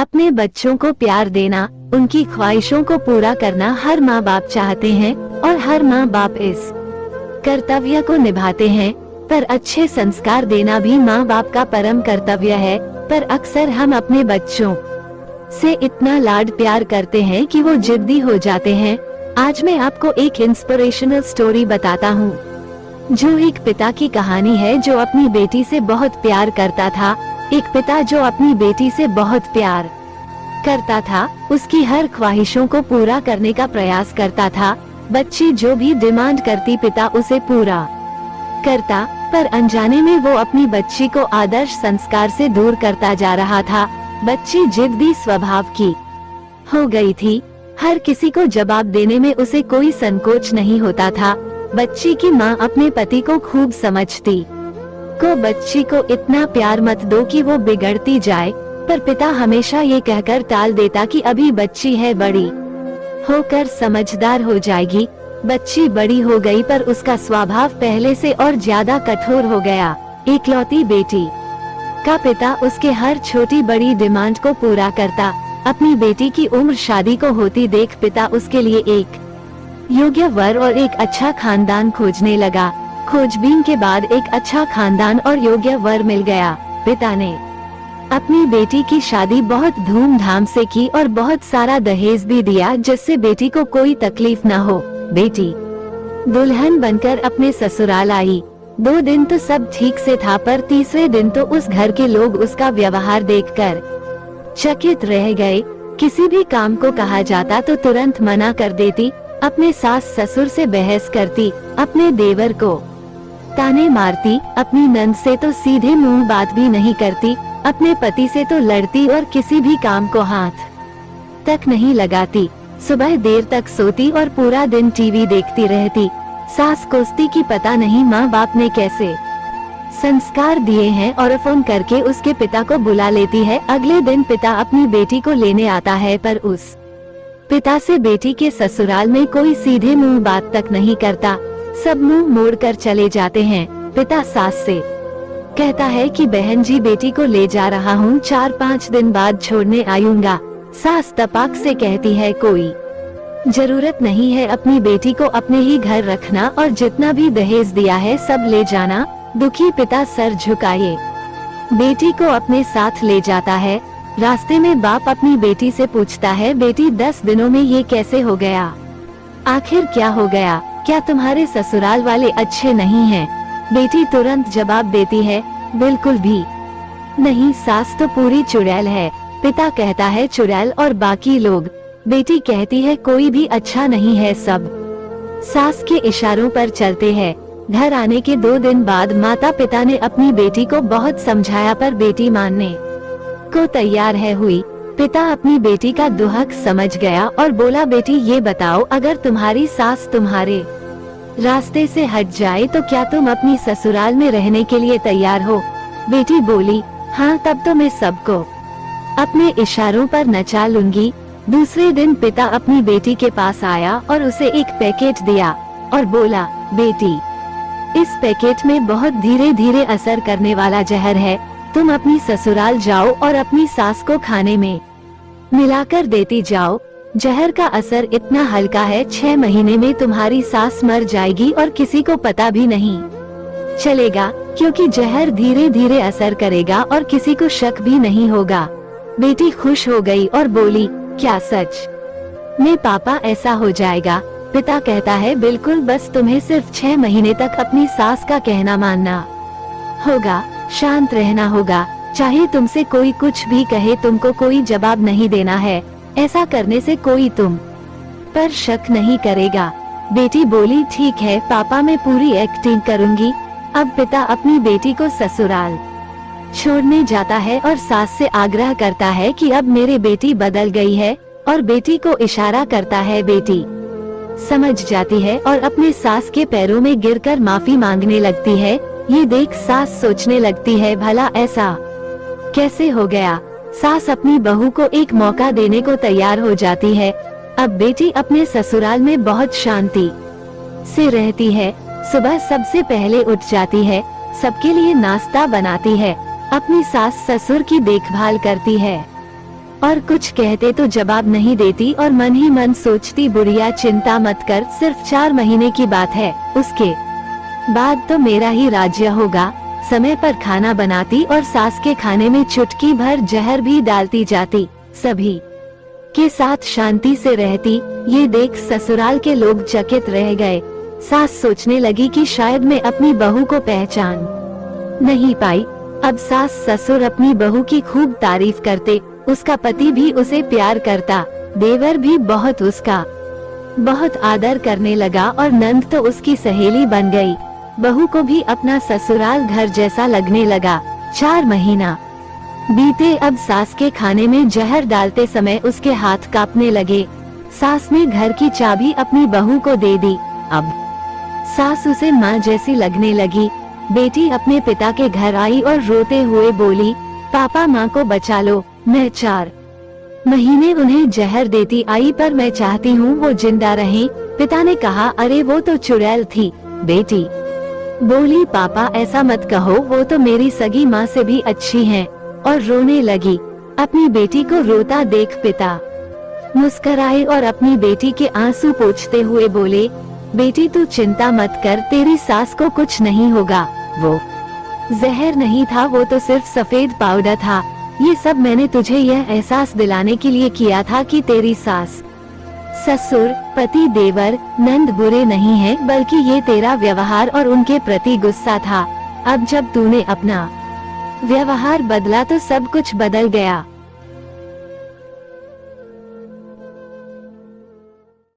अपने बच्चों को प्यार देना, उनकी ख्वाहिशों को पूरा करना हर माँ बाप चाहते हैं और हर माँ बाप इस कर्तव्य को निभाते हैं। पर अच्छे संस्कार देना भी माँ बाप का परम कर्तव्य है। पर अक्सर हम अपने बच्चों से इतना लाड प्यार करते हैं कि वो जिद्दी हो जाते हैं। आज मैं आपको एक इंस्पिरेशनल स्टोरी बताता हूँ, जो एक पिता की कहानी है जो अपनी बेटी से बहुत प्यार करता था। एक पिता जो अपनी बेटी से बहुत प्यार करता था, उसकी हर ख्वाहिशों को पूरा करने का प्रयास करता था। बच्ची जो भी डिमांड करती पिता उसे पूरा करता, पर अनजाने में वो अपनी बच्ची को आदर्श संस्कार से दूर करता जा रहा था। बच्ची जिद्दी स्वभाव की हो गई थी। हर किसी को जवाब देने में उसे कोई संकोच नहीं होता था। बच्ची की माँ अपने पति को खूब समझती को बच्ची को इतना प्यार मत दो कि वो बिगड़ती जाए, पर पिता हमेशा ये कहकर टाल देता कि अभी बच्ची है, बड़ी होकर समझदार हो जाएगी। बच्ची बड़ी हो गई पर उसका स्वभाव पहले से और ज्यादा कठोर हो गया। इकलौती बेटी का पिता उसके हर छोटी बड़ी डिमांड को पूरा करता। अपनी बेटी की उम्र शादी को होती देख पिता उसके लिए एक योग्य वर और एक अच्छा खानदान खोजने लगा। खोजबीन के बाद एक अच्छा खानदान और योग्य वर मिल गया। पिता ने अपनी बेटी की शादी बहुत धूमधाम से की और बहुत सारा दहेज भी दिया, जिससे बेटी को कोई तकलीफ न हो। बेटी दुल्हन बनकर अपने ससुराल आई। 2 दिन तो सब ठीक से था, पर तीसरे दिन तो उस घर के लोग उसका व्यवहार देखकर चकित रह गए। किसी भी काम को कहा जाता तो तुरंत मना कर देती। अपने सास ससुर से बहस करती, अपने देवर को ताने मारती, अपनी नंद से तो सीधे मुंह बात भी नहीं करती, अपने पति से तो लड़ती और किसी भी काम को हाथ तक नहीं लगाती। सुबह देर तक सोती और पूरा दिन टीवी देखती रहती। सास कोसती कि पता नहीं माँ बाप ने कैसे संस्कार दिए हैं और फोन करके उसके पिता को बुला लेती है। अगले दिन पिता अपनी बेटी को लेने आता है, पर उस पिता से बेटी के ससुराल में कोई सीधे मुंह बात तक नहीं करता। सब मुंह मोड़कर चले जाते हैं। पिता सास से कहता है कि बहन जी, बेटी को ले जा रहा हूँ, 4-5 दिन बाद छोड़ने आऊंगा। सास तपाक से कहती है कोई जरूरत नहीं है, अपनी बेटी को अपने ही घर रखना और जितना भी दहेज दिया है सब ले जाना। दुखी पिता सर झुकाए बेटी को अपने साथ ले जाता है। रास्ते में बाप अपनी बेटी से पूछता है, बेटी 10 दिनों में ये कैसे हो गया? आखिर क्या हो गया? क्या तुम्हारे ससुराल वाले अच्छे नहीं हैं? बेटी तुरंत जवाब देती है, बिल्कुल भी नहीं, सास तो पूरी चुड़ैल है। पिता कहता है, चुड़ैल और बाकी लोग? बेटी कहती है, कोई भी अच्छा नहीं है, सब सास के इशारों पर चलते हैं। घर आने के 2 दिन बाद माता पिता ने अपनी बेटी को बहुत समझाया, पर बेटी मानने को तैयार है हुई। पिता अपनी बेटी का दुहक समझ गया और बोला, बेटी ये बताओ, अगर तुम्हारी सास तुम्हारे रास्ते से हट जाए तो क्या तुम अपनी ससुराल में रहने के लिए तैयार हो? बेटी बोली, हाँ, तब तो मैं सबको अपने इशारों पर नचा लूंगी। दूसरे दिन पिता अपनी बेटी के पास आया और उसे एक पैकेट दिया और बोला, बेटी, इस पैकेट में बहुत धीरे धीरे असर करने वाला जहर है। तुम अपनी ससुराल जाओ और अपनी सास को खाने में मिलाकर देती जाओ। जहर का असर इतना हल्का है, 6 महीने में तुम्हारी सास मर जाएगी और किसी को पता भी नहीं चलेगा, क्योंकि जहर धीरे धीरे असर करेगा और किसी को शक भी नहीं होगा। बेटी खुश हो गई और बोली, क्या सच में पापा ऐसा हो जाएगा? पिता कहता है, बिल्कुल, बस तुम्हें सिर्फ 6 महीने तक अपनी सास का कहना मानना होगा, शांत रहना होगा। चाहे तुमसे कोई कुछ भी कहे, तुमको कोई जवाब नहीं देना है। ऐसा करने से कोई तुम पर शक नहीं करेगा। बेटी बोली, ठीक है पापा, मैं पूरी एक्टिंग करूंगी। अब पिता अपनी बेटी को ससुराल छोड़ने जाता है और सास से आग्रह करता है कि अब मेरी बेटी बदल गई है, और बेटी को इशारा करता है। बेटी समझ जाती है और अपने सास के पैरों में गिरकर माफी मांगने लगती है। ये देख सास सोचने लगती है, भला ऐसा कैसे हो गया? सास अपनी बहू को एक मौका देने को तैयार हो जाती है। अब बेटी अपने ससुराल में बहुत शांति से रहती है। सुबह सबसे पहले उठ जाती है, सबके लिए नाश्ता बनाती है, अपनी सास ससुर की देखभाल करती है और कुछ कहते तो जवाब नहीं देती और मन ही मन सोचती बुढ़िया चिंता मत कर, सिर्फ 4 महीने की बात है, उसके बाद तो मेरा ही राज्य होगा। समय पर खाना बनाती और सास के खाने में चुटकी भर जहर भी डालती जाती, सभी के साथ शांति से रहती। ये देख ससुराल के लोग चकित रह गए। सास सोचने लगी कि शायद मैं अपनी बहू को पहचान नहीं पाई। अब सास ससुर अपनी बहू की खूब तारीफ करते, उसका पति भी उसे प्यार करता, देवर भी बहुत आदर करने लगा और नंद तो उसकी सहेली बन गई। बहू को भी अपना ससुराल घर जैसा लगने लगा। 4 महीना बीते, अब सास के खाने में जहर डालते समय उसके हाथ कांपने लगे। सास ने घर की चाबी अपनी बहू को दे दी। अब सास उसे माँ जैसी लगने लगी। बेटी अपने पिता के घर आई और रोते हुए बोली, पापा माँ को बचा लो, मैं 4 महीने उन्हें जहर देती आई पर मैं चाहती हूँ वो जिंदा रहें। पिता ने कहा, अरे वो तो चुड़ैल थी। बेटी बोली, पापा ऐसा मत कहो, वो तो मेरी सगी माँ से भी अच्छी हैं, और रोने लगी। अपनी बेटी को रोता देख पिता मुस्कुराए और अपनी बेटी के आंसू पोंछते हुए बोले, बेटी तू चिंता मत कर, तेरी सास को कुछ नहीं होगा। वो जहर नहीं था, वो तो सिर्फ सफेद पाउडर था। ये सब मैंने तुझे यह एहसास दिलाने के लिए किया था कि तेरी सास, ससुर, पति, देवर, नंद बुरे नहीं हैं, बल्कि ये तेरा व्यवहार और उनके प्रति गुस्सा था। अब जब तूने अपना व्यवहार बदला तो सब कुछ बदल गया।